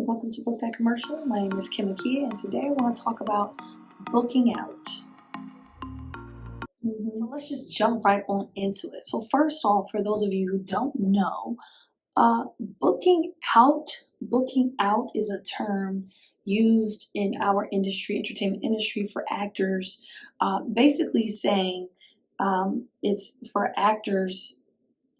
and welcome to Book That Commercial. My name is Akia, and today I want to talk about booking out. So let's just jump right on into it. So first off, for those of you who don't know, booking out is a term used in our industry, entertainment industry, for actors, basically saying it's for actors.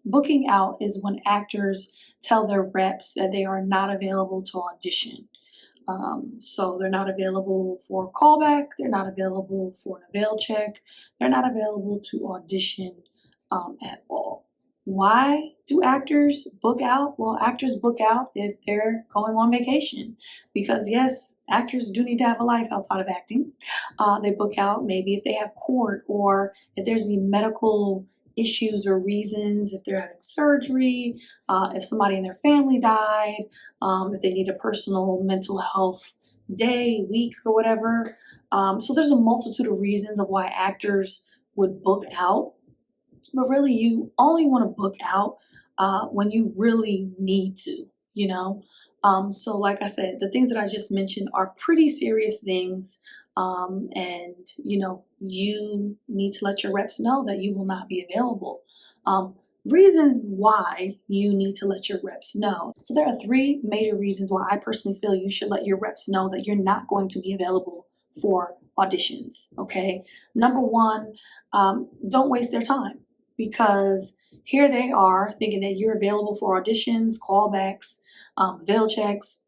Booking out is when actors tell their reps that they are not available to audition. So they're not available for a callback, they're not available for an avail check, they're not available to audition at all. Why do actors book out? Well, actors book out if they're going on vacation, because yes, actors do need to have a life outside of acting. They book out maybe if they have court, or if there's any medical issues or reasons, if they're having surgery, if somebody in their family died, if they need a personal mental health day, week, or whatever. So there's a multitude of reasons of why actors would book out. But really, you only want to book out when you really need to, you know? So like I said, the things that I just mentioned are pretty serious things. And you know, you need to let your reps know that you will not be available. Reason why you need to let your reps know. So there are three major reasons why I personally feel you should let your reps know that you're not going to be available for auditions, okay? Number one, don't waste their time, because here they are thinking that you're available for auditions, callbacks, veil checks,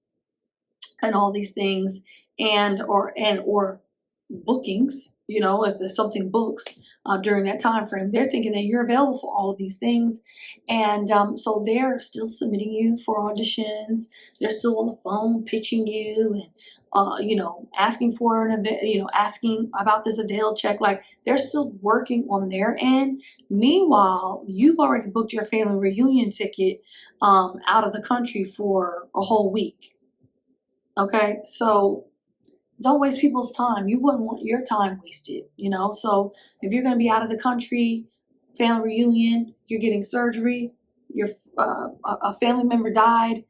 and all these things, and or bookings. You know, if there's something books during that time frame, they're thinking that you're available for all of these things, and so they're still submitting you for auditions. They're still on the phone pitching you, and you know, asking for an event, you know, asking about this avail check. Like, they're still working on their end. Meanwhile, you've already booked your family reunion ticket out of the country for a whole week. Okay, so don't waste people's time. You wouldn't want your time wasted, you know? So if you're going to be out of the country, family reunion, you're getting surgery, your a family member died,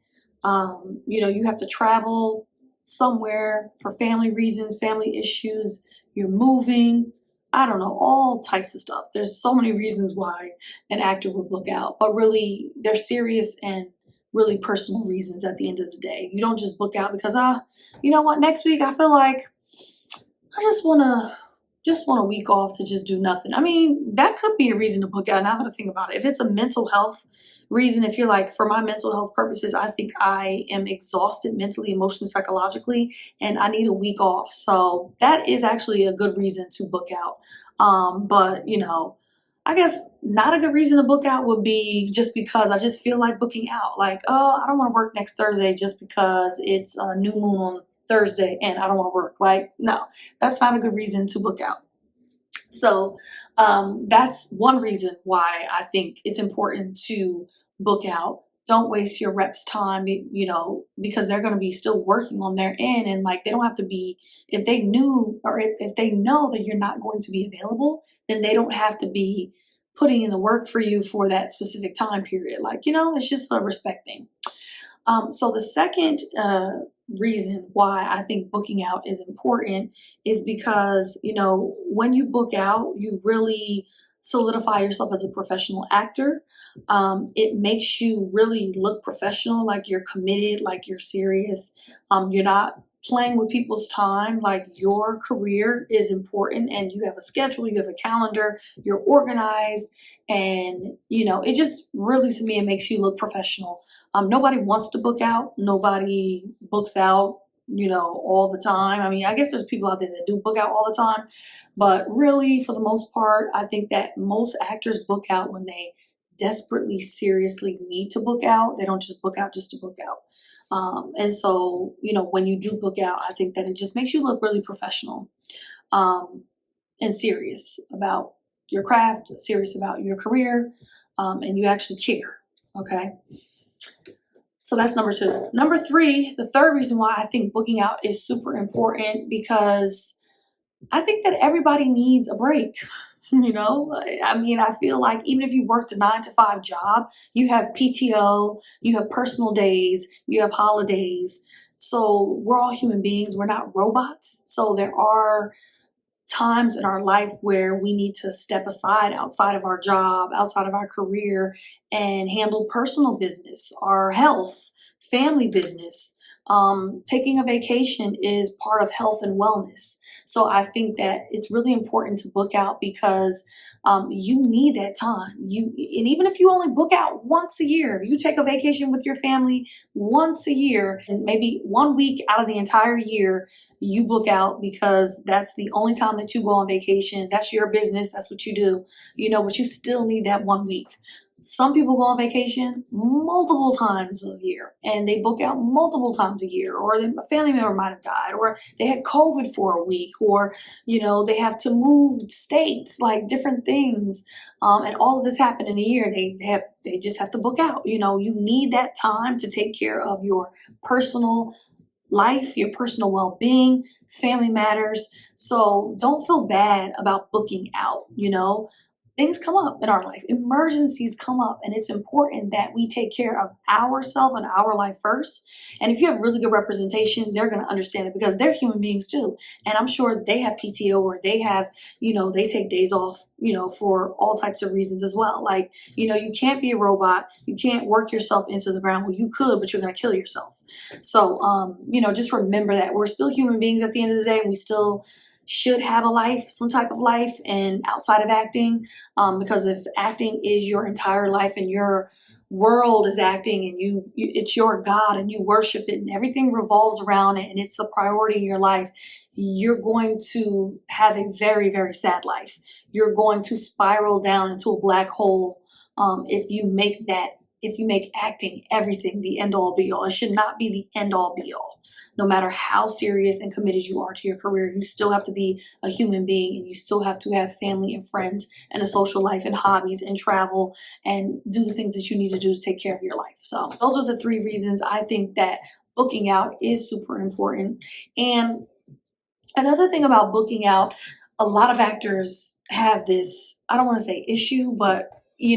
you know, you have to travel somewhere for family reasons, family issues, you're moving, I don't know, all types of stuff. There's so many reasons why an actor would book out, but really they're serious and really personal reasons at the end of the day. You don't just book out because, you know what, next week I feel like I just want a week off to just do nothing. I mean, that could be a reason to book out now that I think about it. If it's a mental health reason, if you're like, for my mental health purposes, I think I am exhausted mentally, emotionally, psychologically, and I need a week off. So that is actually a good reason to book out. But you know, I guess not a good reason to book out would be just because I just feel like booking out. Like, oh, I don't want to work next Thursday just because it's a new moon on Thursday and I don't want to work. Like, no, that's not a good reason to book out. So that's one reason why I think it's important to book out. Don't waste your reps' time, you know, because they're going to be still working on their end, and like, they don't have to be, if they knew, or if they know that you're not going to be available, then they don't have to be putting in the work for you for that specific time period. Like, you know, it's just a respect thing. So the second reason why I think booking out is important is because, you know, when you book out, you really solidify yourself as a professional actor. It makes you really look professional, like you're committed, like you're serious. You're not playing with people's time. Like, your career is important, and you have a schedule, you have a calendar, you're organized, and you know, it just really, to me, it makes you look professional. Nobody wants to book out. Nobody books out, you know, all the time. I mean, I guess there's people out there that do book out all the time, but really, for the most part, I think that most actors book out when they desperately, seriously need to book out. They don't just book out just to book out. And so, you know, when you do book out, I think that it just makes you look really professional, and serious about your craft, serious about your career, and you actually care. Okay. So that's number two. Number three, the third reason why I think booking out is super important, because I think that everybody needs a break. You know, I mean, I feel like even if you worked a 9-to-5 job, you have PTO, you have personal days, you have holidays. So we're all human beings, we're not robots. So there are times in our life where we need to step aside outside of our job, outside of our career, and handle personal business, our health, family business. Taking a vacation is part of health and wellness. So I think that it's really important to book out because you need that time. And even if you only book out once a year, if you take a vacation with your family once a year, and maybe 1 week out of the entire year, you book out because that's the only time that you go on vacation. That's your business. That's what you do, but you still need that 1 week. Some people go on vacation multiple times a year and they book out multiple times a year, or a family member might have died, or they had COVID for a week, or, they have to move states, like different things. And all of this happened in a year. They just have to book out. You need that time to take care of your personal life, your personal well-being, family matters. So don't feel bad about booking out. Things come up in our life, emergencies come up, and it's important that we take care of ourselves and our life first. And if you have really good representation, they're going to understand it because they're human beings too. And I'm sure they have PTO, or they have, they take days off, for all types of reasons as well. Like, you can't be a robot. You can't work yourself into the ground. Well, you could, but you're going to kill yourself. So, just remember that we're still human beings at the end of the day, and we still should have a life, some type of life, and outside of acting, because if acting is your entire life and your world is acting, and it's your God and you worship it and everything revolves around it and it's the priority in your life, you're going to have a very, very sad life. You're going to spiral down into a black hole if you make acting everything, the end all be all. It should not be the end all be all. No matter how serious and committed you are to your career, you still have to be a human being, and you still have to have family and friends and a social life and hobbies and travel and do the things that you need to do to take care of your life. So those are the 3 reasons I think that booking out is super important. And another thing about booking out, a lot of actors have this, I don't want to say issue, but you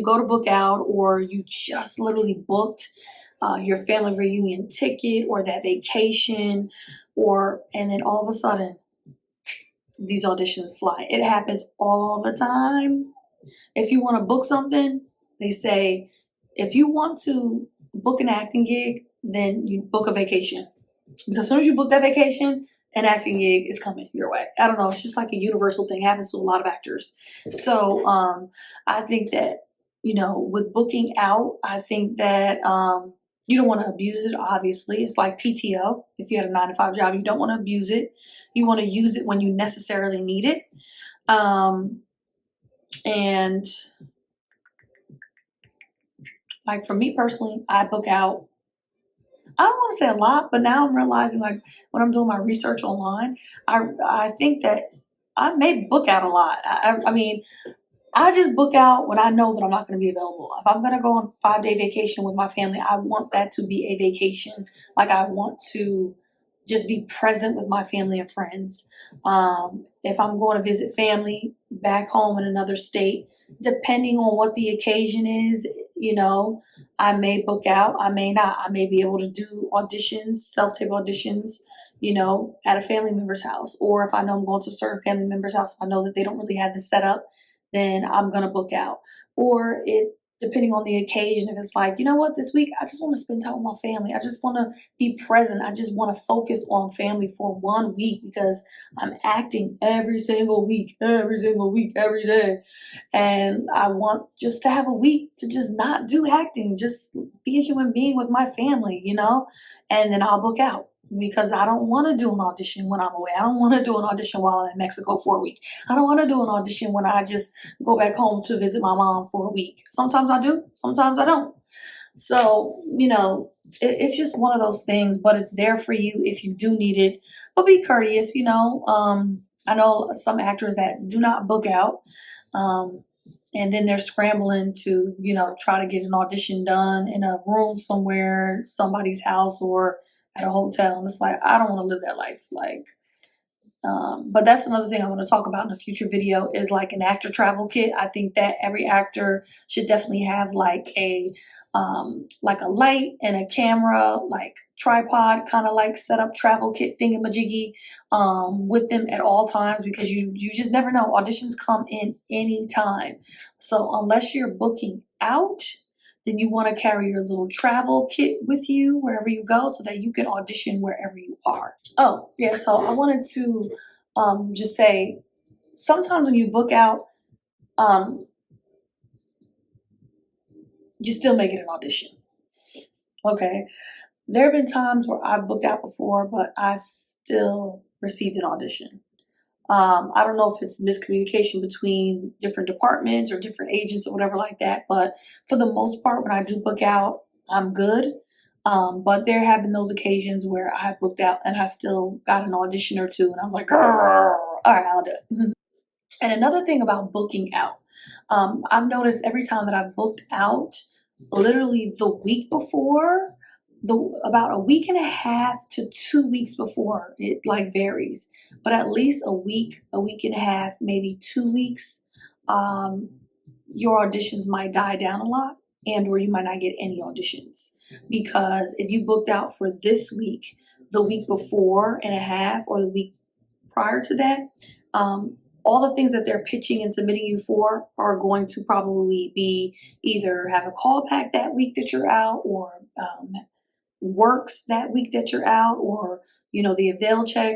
go to book out, or you just literally booked your family reunion ticket or that vacation, and then all of a sudden these auditions fly. It happens all the time. If you want to book something, they say, if you want to book an acting gig, then you book a vacation. Because as soon as you book that vacation, an acting gig is coming your way. I don't know. It's just like a universal thing. It happens to a lot of actors. So I think that, with booking out, I think that you don't want to abuse it, obviously. It's like PTO. If you had a 9-to-5 job, you don't want to abuse it. You want to use it when you necessarily need it. And like for me personally, I book out, I don't want to say a lot, but now I'm realizing, like, when I'm doing my research online, I think that I may book out a lot. I mean, I just book out when I know that I'm not going to be available. If I'm going to go on a 5-day vacation with my family, I want that to be a vacation. Like, I want to just be present with my family and friends. If I'm going to visit family back home in another state, depending on what the occasion is, I may book out, I may not. I may be able to do auditions, self-tape auditions, at a family member's house. Or if I know I'm going to a certain family member's house, I know that they don't really have this set up, then I'm going to book out. Or depending on the occasion, if it's like, you know what, this week I just want to spend time with my family. I just want to be present. I just want to focus on family for 1 week because I'm acting every single week, every day. And I want just to have a week to just not do acting, just be a human being with my family, and then I'll book out. Because I don't want to do an audition when I'm away. I don't want to do an audition while I'm in Mexico for a week. I don't want to do an audition when I just go back home to visit my mom for a week. Sometimes I do, sometimes I don't. So, it's just one of those things, but it's there for you if you do need it. But be courteous, I know some actors that do not book out. And then they're scrambling to, try to get an audition done in a room somewhere, somebody's house, or at a hotel. And it's like, I don't want to live that life. But that's another thing I want to talk about in a future video, is like an actor travel kit. I think that every actor should definitely have like a like a light and a camera, like tripod, kind of like set up travel kit thingamajiggy with them at all times, because you just never know. Auditions come in any time. So unless you're booking out, then you want to carry your little travel kit with you wherever you go so that you can audition wherever you are. Oh, yeah, so I wanted to just say, sometimes when you book out, you still make it an audition. Okay. There have been times where I've booked out before, but I've still received an audition. I don't know if it's miscommunication between different departments or different agents or whatever like that, but for the most part, when I do book out, I'm good. But there have been those occasions where I have booked out and I still got an audition or two, and I was like, all right, I'll do it. And another thing about booking out, I've noticed every time that I've booked out, literally the week before, about a week and a half to 2 weeks before, it like varies, but at least a week and a half, maybe 2 weeks, your auditions might die down a lot, and or you might not get any auditions, because if you booked out for this week, the week before and a half or the week prior to that, all the things that they're pitching and submitting you for are going to probably be either have a callback that week that you're out, or works that week that you're out, or the avail check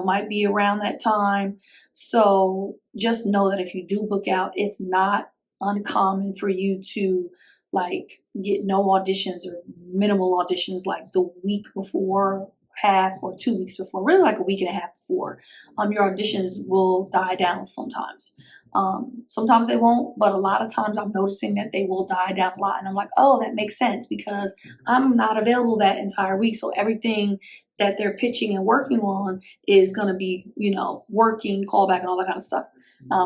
might be around that time. So just know that if you do book out, it's not uncommon for you to like get no auditions or minimal auditions like the week before, half, or 2 weeks before, really like a week and a half before. Your auditions will die down sometimes. Sometimes they won't, but a lot of times I'm noticing that they will die down a lot, and I'm like, oh, that makes sense, because I'm not available that entire week. So everything that they're pitching and working on is going to be, working, callback, and all that kind of stuff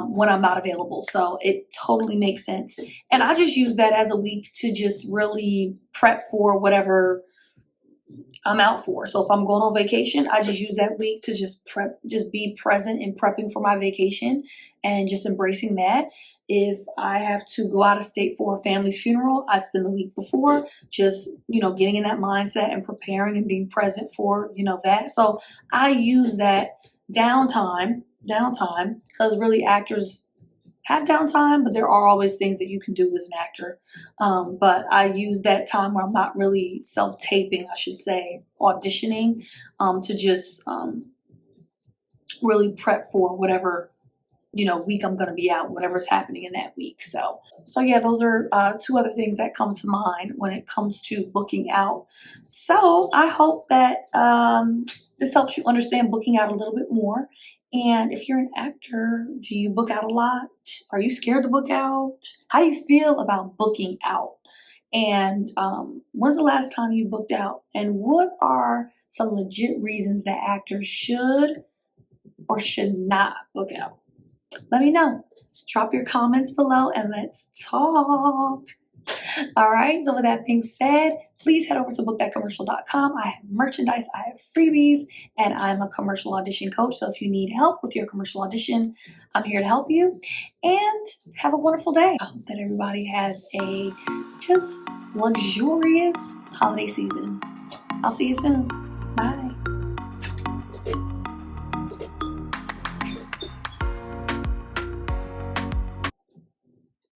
when I'm not available. So it totally makes sense. And I just use that as a week to just really prep for whatever I'm out for. So if I'm going on vacation, I just use that week to just be present in prepping for my vacation and just embracing that. If I have to go out of state for a family's funeral, I spend the week before just, getting in that mindset and preparing and being present for, that. So I use that downtime, because really actors have downtime, but there are always things that you can do as an actor. But I use that time where I'm not really self-taping, I should say, auditioning, to just really prep for whatever week I'm going to be out, whatever's happening in that week. So yeah, those are two other things that come to mind when it comes to booking out. So I hope that this helps you understand booking out a little bit more. And if you're an actor, do you book out a lot? Are you scared to book out? How do you feel about booking out? And when's the last time you booked out? And what are some legit reasons that actors should or should not book out? Let me know. Drop your comments below and let's talk. All right, so with that being said, please head over to bookthatcommercial.com. I have merchandise, I have freebies, and I'm a commercial audition coach. So if you need help with your commercial audition, I'm here to help you. And have a wonderful day. I hope that everybody has a just luxurious holiday season. I'll see you soon. Bye.